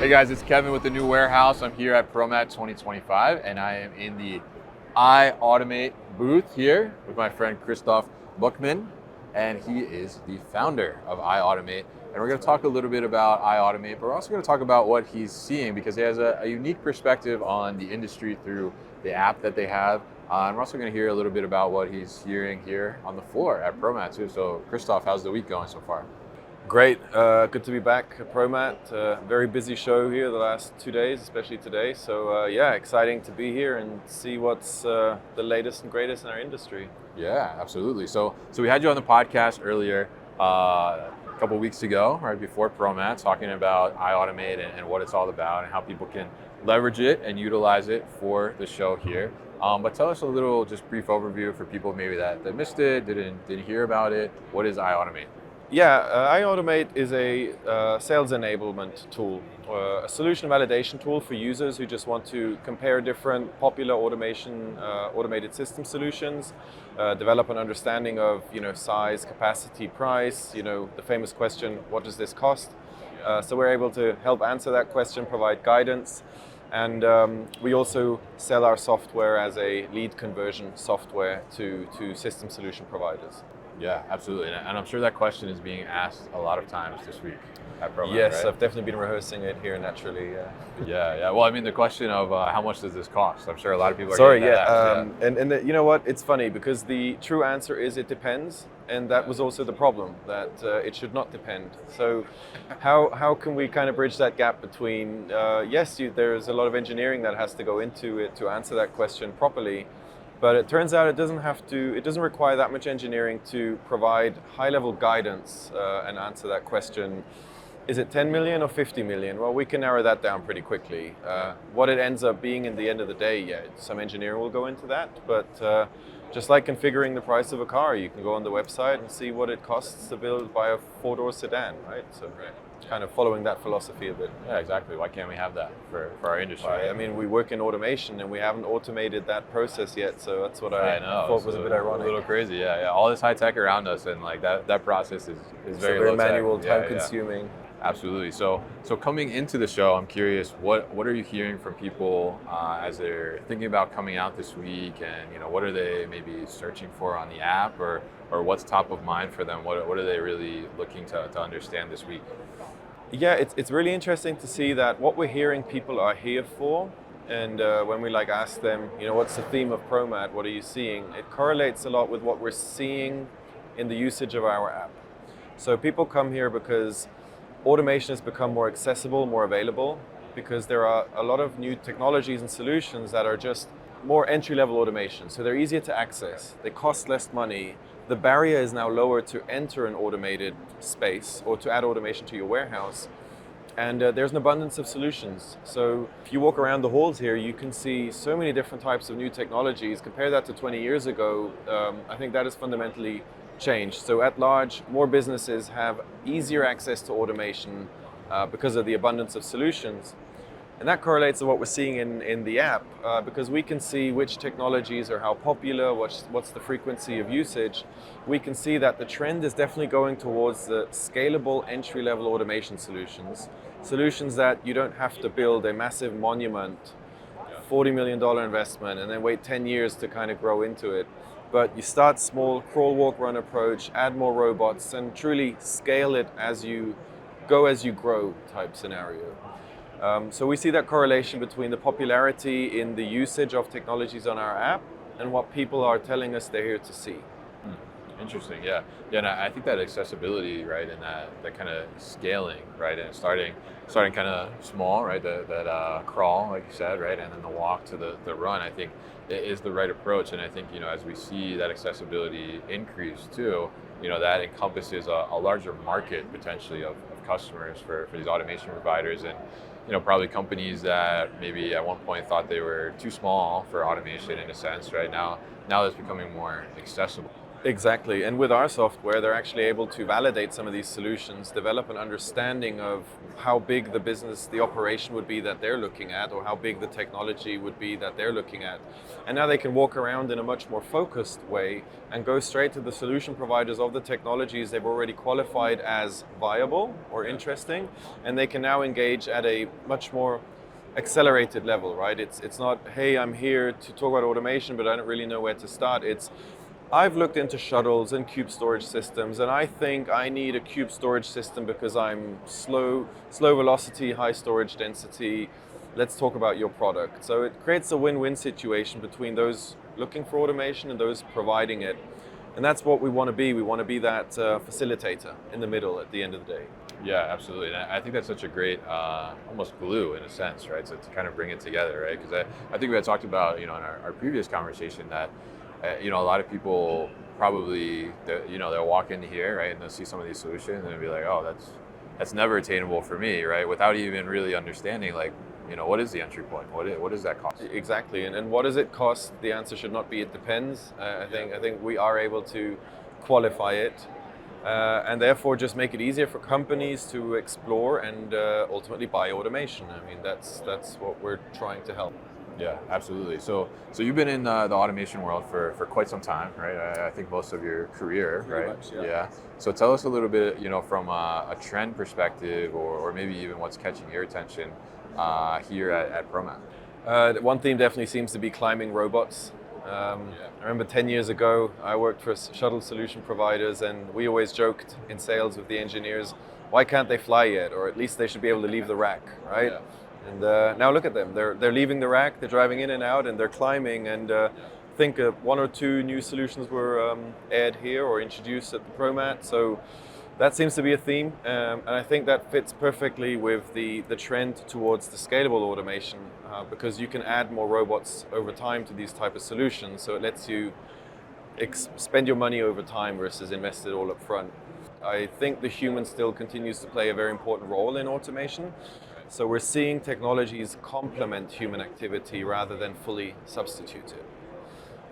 Hey guys, it's Kevin with the new warehouse. I'm here at ProMat 2025 and I am in the iAutomate booth here with my friend Christoph Buchman, and he is the founder of iAutomate. And we're going to talk a little bit about iAutomate, but we're also going to talk about what he's seeing because he has a unique perspective on the industry through the app that they have. And we're also going to hear a little bit about what he's hearing here on the floor at ProMat too. So Christoph, how's the week going so far? Great, good to be back at ProMat. Very busy show here the last 2 days, especially today. So yeah, exciting to be here and see what's the latest and greatest in our industry. Yeah, absolutely. So we had you on the podcast earlier a couple weeks ago, right before ProMat, talking about iAutomate and what it's all about and how people can leverage it and utilize it for the show here. But tell us a little, just brief overview for people maybe that missed it, didn't hear about it. What is iAutomate? Yeah, iAutomate is a sales enablement tool, a solution validation tool for users who just want to compare different popular automated system solutions, develop an understanding of size, capacity, price. The famous question, what does this cost? So we're able to help answer that question, provide guidance, and we also sell our software as a lead conversion software to system solution providers. Yeah, absolutely. And I'm sure that question is being asked a lot of times this week at ProMat, Yes, right? I've definitely been rehearsing it here naturally. Yeah. Well, I mean, the question of how much does this cost? I'm sure a lot of people are Sorry, getting that asked, and you know what? It's funny because the true answer is it depends, and that was also the problem, that it should not depend. So how can we kind of bridge that gap between, yes, there's a lot of engineering that has to go into it to answer that question properly, but it turns out it doesn't require that much engineering to provide high-level guidance and answer that question. Is it 10 million or 50 million? Well, we can narrow that down pretty quickly. What it ends up being in the end of the day, yeah, some engineering will go into that, but just like configuring the price of a car, you can go on the website and see what it costs to buy a four-door sedan, right? So kind of following that philosophy a bit. Yeah, exactly. Why can't we have that for our industry? Right. I mean, we work in automation and we haven't automated that process yet, so that's what I thought was a bit ironic. A little crazy, yeah. All this high tech around us, and like that process is very low tech. Manual, time consuming. Absolutely. So coming into the show, I'm curious, what are you hearing from people as they're thinking about coming out this week, and what are they maybe searching for on the app, or what's top of mind for them? What are they really looking to understand this week? Yeah, it's really interesting to see that what we're hearing people are here for, and when we ask them, what's the theme of ProMat, what are you seeing? It correlates a lot with what we're seeing in the usage of our app. So people come here because automation has become more accessible, more available, because there are a lot of new technologies and solutions that are just more entry-level automation. So they're easier to access, they cost less money. The barrier is now lower to enter an automated space or to add automation to your warehouse. And there's an abundance of solutions. So if you walk around the halls here, you can see so many different types of new technologies. Compare that to 20 years ago, I think that has fundamentally changed. So at large, more businesses have easier access to automation because of the abundance of solutions. And that correlates to what we're seeing in the app, because we can see which technologies are how popular, what's the frequency of usage. We can see that the trend is definitely going towards the scalable entry-level automation solutions that you don't have to build a massive monument, $40 million investment, and then wait 10 years to kind of grow into it. But you start small, crawl, walk, run approach, add more robots, and truly scale it as you grow type scenario. So we see that correlation between the popularity in the usage of technologies on our app and what people are telling us they're here to see. Interesting, yeah. And I think that accessibility, right, and that kind of scaling, right, and starting kind of small, right, that crawl, like you said, right, and then the walk to the run, I think is the right approach. And I think, as we see that accessibility increase too, that encompasses a larger market potentially of customers for these automation providers, and probably companies that maybe at one point thought they were too small for automation in a sense, right? Now it's becoming more accessible. Exactly. And with our software, they're actually able to validate some of these solutions, develop an understanding of how big the business, the operation would be that they're looking at, or how big the technology would be that they're looking at. And now they can walk around in a much more focused way and go straight to the solution providers of the technologies they've already qualified as viable or interesting. And they can now engage at a much more accelerated level, right? It's not, hey, I'm here to talk about automation, but I don't really know where to start. It's, I've looked into shuttles and cube storage systems, and I think I need a cube storage system because I'm slow velocity, high storage density. Let's talk about your product. So it creates a win-win situation between those looking for automation and those providing it. And that's what we want to be. We want to be that facilitator in the middle at the end of the day. Yeah, absolutely. And I think that's such a great, almost glue in a sense, right? So to kind of bring it together, right? Because I think we had talked about, in our previous conversation that, a lot of people probably, they'll walk in here, right? And they'll see some of these solutions and they'll be like, oh, that's never attainable for me, right? Without even really understanding, like, what is the entry point? What does that cost? Exactly. And what does it cost? The answer should not be it depends. I think we are able to qualify it. And therefore just make it easier for companies to explore and ultimately buy automation. I mean, that's what we're trying to help. Yeah, absolutely. So you've been in the automation world for quite some time, right? I think most of your career, Pretty right? much, yeah. Yeah. So tell us a little bit, from a trend perspective, or maybe even what's catching your attention here at ProMat. One theme definitely seems to be climbing robots. I remember 10 years ago, I worked for shuttle solution providers, and we always joked in sales with the engineers, why can't they fly yet? Or at least they should be able to leave the rack, right? Yeah. And now look at them. They're leaving the rack, they're driving in and out, and they're climbing. And I think one or two new solutions were aired here or introduced at the ProMat. So that seems to be a theme. And I think that fits perfectly with the trend towards the scalable automation because you can add more robots over time to these type of solutions. So it lets you spend your money over time versus invest it all up front. I think the human still continues to play a very important role in automation. So we're seeing technologies complement human activity rather than fully substitute it.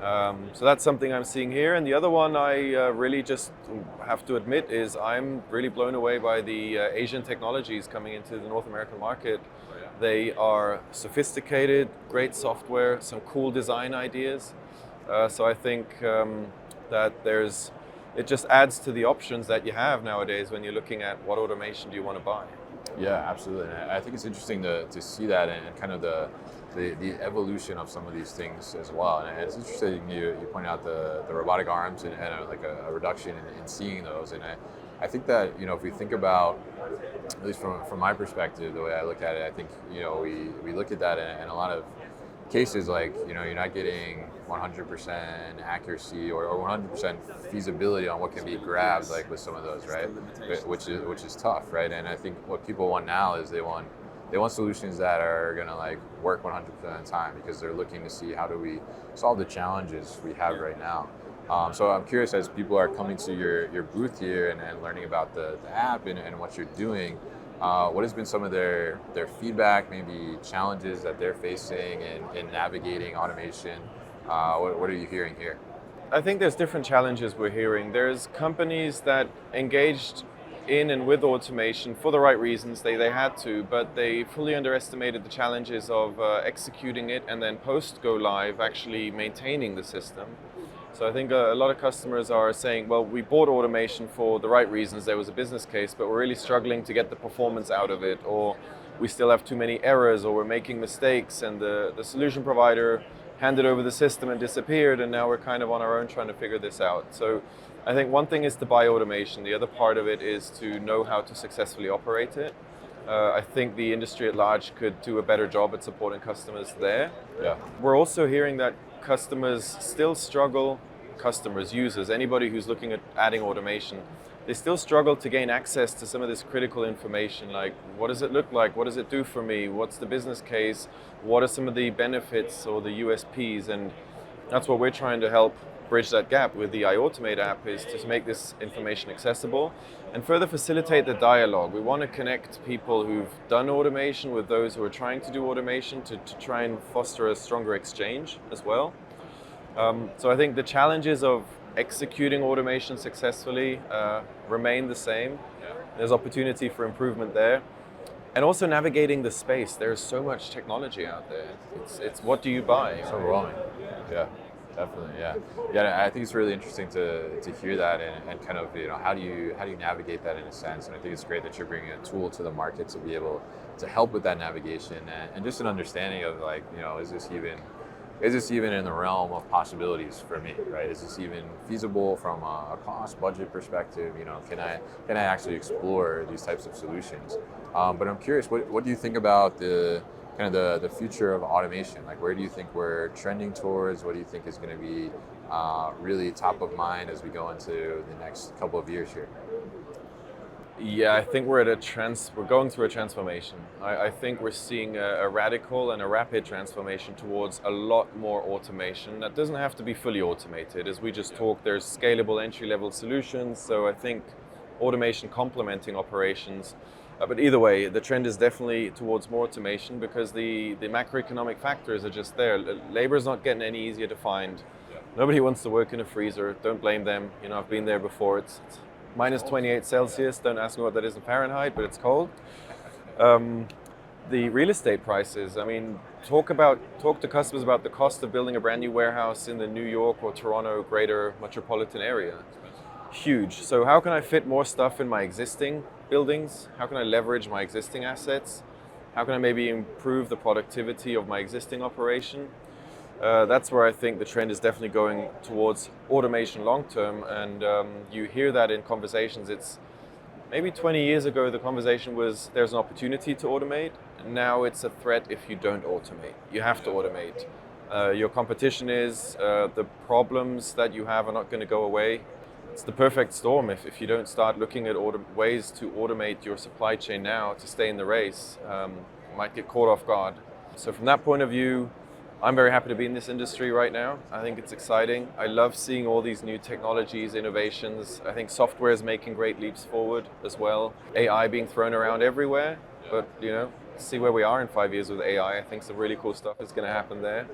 So that's something I'm seeing here. And the other one I really just have to admit is I'm really blown away by the Asian technologies coming into the North American market. They are sophisticated, great software, some cool design ideas. So I think that it just adds to the options that you have nowadays when you're looking at what automation do you want to buy. Yeah, absolutely. And I think it's interesting to see that and kind of the evolution of some of these things as well. And it's interesting you point out the robotic arms and like a reduction in seeing those. And I think that, if we think about, at least from my perspective, the way I look at it, I think, we look at that in a lot of cases, like, you're not getting 100% accuracy or 100% feasibility on what can be grabbed, like with some of those, right? Which is tough, right? And I think what people want now is they want solutions that are gonna like work 100% of the time because they're looking to see how do we solve the challenges we have right now. So I'm curious, as people are coming to your booth here and learning about the app and what you're doing, what has been some of their feedback, maybe challenges that they're facing in navigating automation? What are you hearing here? I think there's different challenges we're hearing. There's companies that engaged in and with automation for the right reasons. They had to, but they fully underestimated the challenges of executing it and then post go live actually maintaining the system. So I think a lot of customers are saying, well, we bought automation for the right reasons. There was a business case, but we're really struggling to get the performance out of it, or we still have too many errors, or we're making mistakes, and the solution provider handed over the system and disappeared, and now we're kind of on our own trying to figure this out. So I think one thing is to buy automation. The other part of it is to know how to successfully operate it. I think the industry at large could do a better job at supporting customers there. Yeah. We're also hearing that customers still struggle, users, anybody who's looking at adding automation, they still struggle to gain access to some of this critical information, like what does it look like, what does it do for me, what's the business case, what are some of the benefits or the USPs, and that's what we're trying to help bridge that gap with the iAutomate app, is to make this information accessible and further facilitate the dialogue. We want to connect people who've done automation with those who are trying to do automation to try and foster a stronger exchange as well. So I think the challenges of executing automation successfully remain the same. There's opportunity for improvement there. And also navigating the space. There's so much technology out there. It's what do you buy? It's overwhelming. Yeah, definitely. Yeah, yeah. I think it's really interesting to hear that and kind of how do you navigate that in a sense. And I think it's great that you're bringing a tool to the market to be able to help with that navigation and just an understanding of like is this even in the realm of possibilities for me, right? Is this even feasible from a cost budget perspective? Can I actually explore these types of solutions? But I'm curious, what do you think about the kind of the future of automation? Like, where do you think we're trending towards? What do you think is going to be really top of mind as we go into the next couple of years here? Yeah, I think we're going through a transformation. I think we're seeing a radical and a rapid transformation towards a lot more automation. That doesn't have to be fully automated. As we just talked, there's scalable entry-level solutions. So I think automation complementing operations. But either way, the trend is definitely towards more automation because the macroeconomic factors are just there. Labor is not getting any easier to find. Nobody wants to work in a freezer. Don't blame them. I've been there before. It's minus 28 Celsius. Don't ask me what that is in Fahrenheit, but it's cold. The real estate prices. I mean, talk to customers about the cost of building a brand new warehouse in the New York or Toronto greater metropolitan area. Huge. So how can I fit more stuff in my existing buildings? How can I leverage my existing assets? How can I maybe improve the productivity of my existing operation? That's where I think the trend is definitely going towards automation long term, and you hear that in conversations. It's maybe 20 years ago the conversation was there's an opportunity to automate. Now it's a threat if you don't automate. You have to automate. Your competition is the problems that you have are not going to go away. It's the perfect storm if you don't start looking at ways to automate your supply chain now to stay in the race. You might get caught off guard. So from that point of view, I'm very happy to be in this industry right now. I think it's exciting. I love seeing all these new technologies, innovations. I think software is making great leaps forward as well. AI being thrown around everywhere, but see where we are in 5 years with AI. I think some really cool stuff is going to happen there.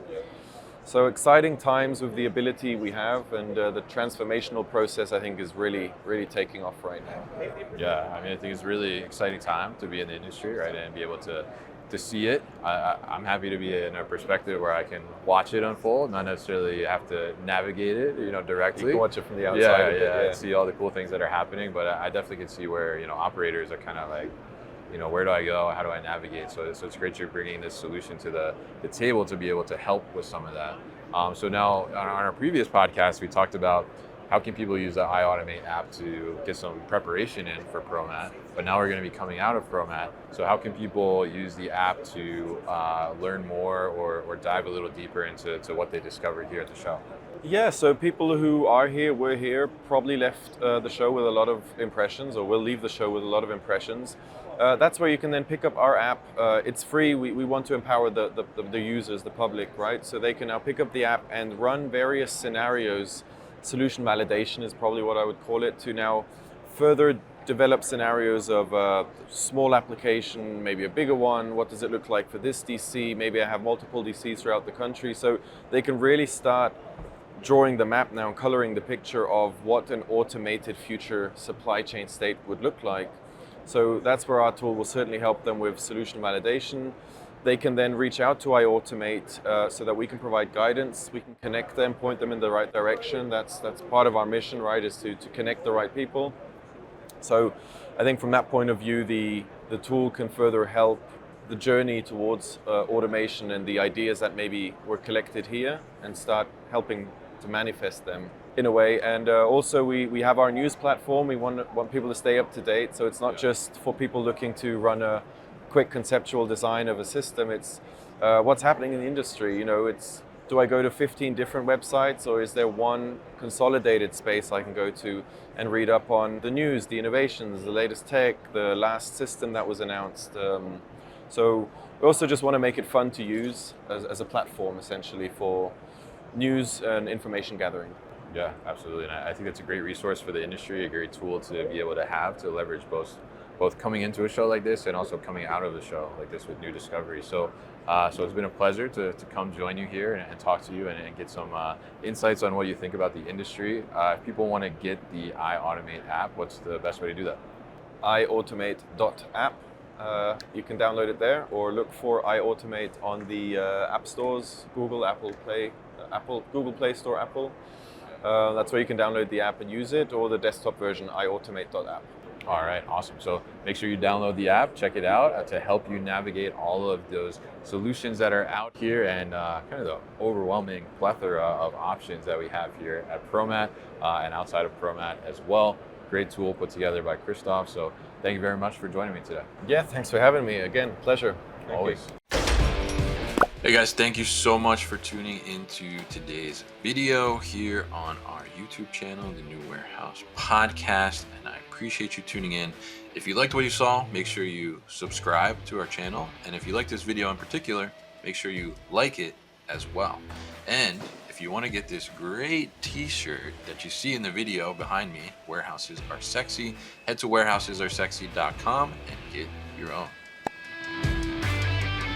So exciting times with the ability we have, and the transformational process I think is really, really taking off right now. Yeah, I mean, I think it's a really exciting time to be in the industry, right, and be able to see it. I'm happy to be in a perspective where I can watch it unfold, not necessarily have to navigate it, directly. You can watch it from the outside. Yeah, see all the cool things that are happening, but I definitely can see where, operators are kind of like, where do I go? How do I navigate? So it's great you're bringing this solution to the table to be able to help with some of that. So now on our previous podcast, we talked about how can people use the iAutomate app to get some preparation in for ProMat, but now we're going to be coming out of ProMat. So how can people use the app to learn more or dive a little deeper into what they discovered here at the show? Yeah, so people who were here, probably left the show with a lot of impressions, or will leave the show with a lot of impressions. That's where you can then pick up our app. It's free. We want to empower the users, the public, right? So they can now pick up the app and run various scenarios. Solution validation is probably what I would call it, to now further develop scenarios of a small application, maybe a bigger one. What does it look like for this DC? Maybe I have multiple DCs throughout the country. So they can really start drawing the map now and coloring the picture of what an automated future supply chain state would look like. So that's where our tool will certainly help them with solution validation. They can then reach out to iAutomate so that we can provide guidance. We can connect them, point them in the right direction. That's part of our mission, right, is to connect the right people. So I think from that point of view, the tool can further help the journey towards automation and the ideas that maybe were collected here, and start helping to manifest them in a way. And also we have our news platform. We want people to stay up to date. So it's not just for people looking to run a quick conceptual design of a system. It's what's happening in the industry. It's, do I go to 15 different websites, or is there one consolidated space I can go to and read up on the news, the innovations, the latest tech, the last system that was announced? So we also just want to make it fun to use as a platform, essentially, for news and information gathering. Yeah, absolutely. And I think that's a great resource for the industry, a great tool to be able to have to leverage both coming into a show like this and also coming out of a show like this with new discoveries. So, so it's been a pleasure to come join you here and talk to you and get some insights on what you think about the industry. If people want to get the iAutomate app, what's the best way to do that? iAutomate.app. You can download it there, or look for iAutomate on the app stores, Google, Google Play Store, Apple. That's where you can download the app and use it, or the desktop version, iAutomate.app. All right, awesome. So make sure you download the app, check it out to help you navigate all of those solutions that are out here and kind of the overwhelming plethora of options that we have here at ProMat and outside of ProMat as well. Great tool put together by Christoph. So thank you very much for joining me today. Yeah, thanks for having me. Again, pleasure. Always. Hey guys, thank you so much for tuning into today's video here on our YouTube channel, The New Warehouse Podcast, and I appreciate you tuning in. If you liked what you saw, make sure you subscribe to our channel, and if you like this video in particular, make sure you like it as well. And if you want to get this great t-shirt that you see in the video behind me, Warehouses Are Sexy, head to warehousesaresexy.com and get your own.